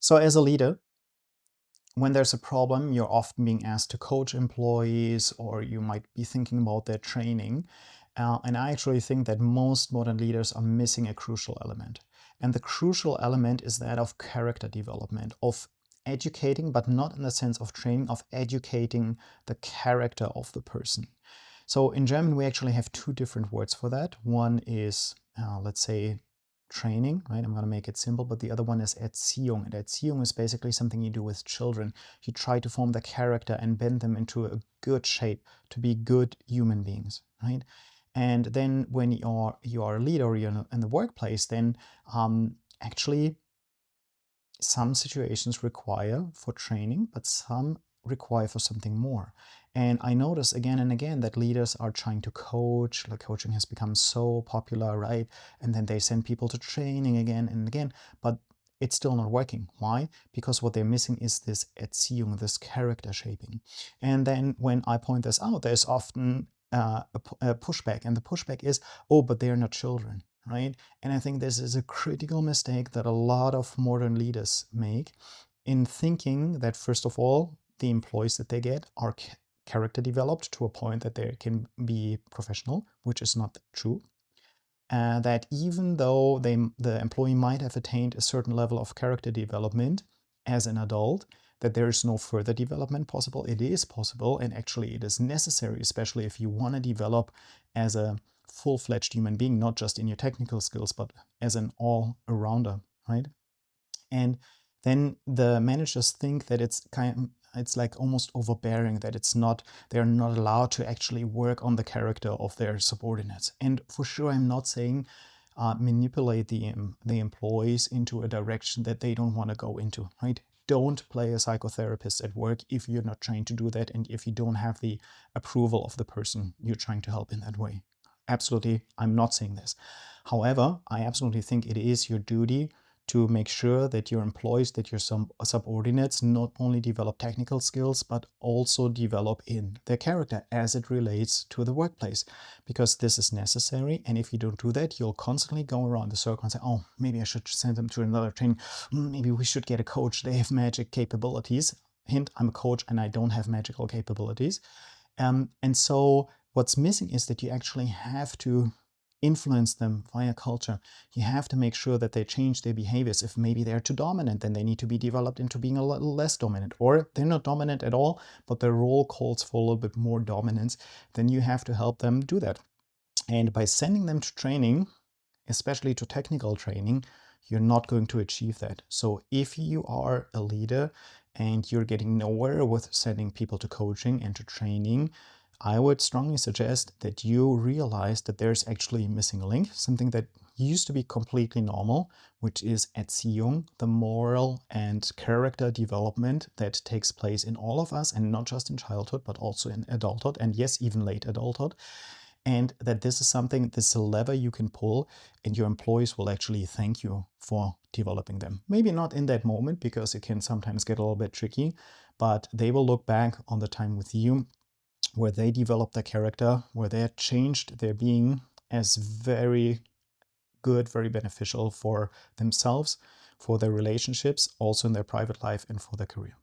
So as a leader, when there's a problem, you're often being asked to coach employees, or you might be thinking about their training. And I actually think that most modern leaders are missing a crucial element. And the crucial element is that of character development, of educating, but not in the sense of training, of educating the character of the person. So in German, we actually have two different words for that. One is, let's say, training, right? I'm going to make it simple, but the other one is Erziehung. And Erziehung is basically something you do with children. You try to form the character and bend them into a good shape to be good human beings, right? And then when you are a leader or you're in the workplace, then actually some situations require for training, but some require for something more. And I notice again and again that leaders are trying to coach, like coaching has become so popular, right? And then they send people to training again and again, but it's still not working. Why? Because what they're missing is this Erziehung, this character shaping. And then when I point this out, there's often a pushback, and the pushback is, oh, but they're not children, right? And I think this is a critical mistake that a lot of modern leaders make in thinking that, first of all, the employees that they get are character developed to a point that they can be professional, which is not true. That even though the employee might have attained a certain level of character development as an adult, that there is no further development possible. It is possible, and actually it is necessary, especially if you want to develop as a full-fledged human being, not just in your technical skills, but as an all-arounder, right? And then the managers think that it's like almost overbearing, that they're not allowed to actually work on the character of their subordinates. And for sure, I'm not saying manipulate the employees into a direction that they don't want to go into, right? Don't play a psychotherapist at work if you're not trying to do that and if you don't have the approval of the person you're trying to help in that way. Absolutely, I'm not saying this. However, I absolutely think it is your duty to make sure that your employees, that your subordinates not only develop technical skills, but also develop in their character as it relates to the workplace, because this is necessary. And if you don't do that, you'll constantly go around the circle and say, oh, maybe I should send them to another training. Maybe we should get a coach. They have magic capabilities. Hint, I'm a coach and I don't have magical capabilities. And so what's missing is that you actually have to influence them via culture. You have to make sure that they change their behaviors. If maybe they're too dominant, then they need to be developed into being a little less dominant. Or they're not dominant at all, but their role calls for a little bit more dominance. Then you have to help them do that. And by sending them to training, especially to technical training, you're not going to achieve that. So if you are a leader and you're getting nowhere with sending people to coaching and to training, I would strongly suggest that you realize that there's actually a missing link, something that used to be completely normal, which is Erziehung, the moral and character development that takes place in all of us, and not just in childhood, but also in adulthood, and yes, even late adulthood. And that this is something, this is a lever you can pull, and your employees will actually thank you for developing them. Maybe not in that moment, because it can sometimes get a little bit tricky, but they will look back on the time with you where they developed their character, where they had changed their being as very good, very beneficial for themselves, for their relationships, also in their private life and for their career.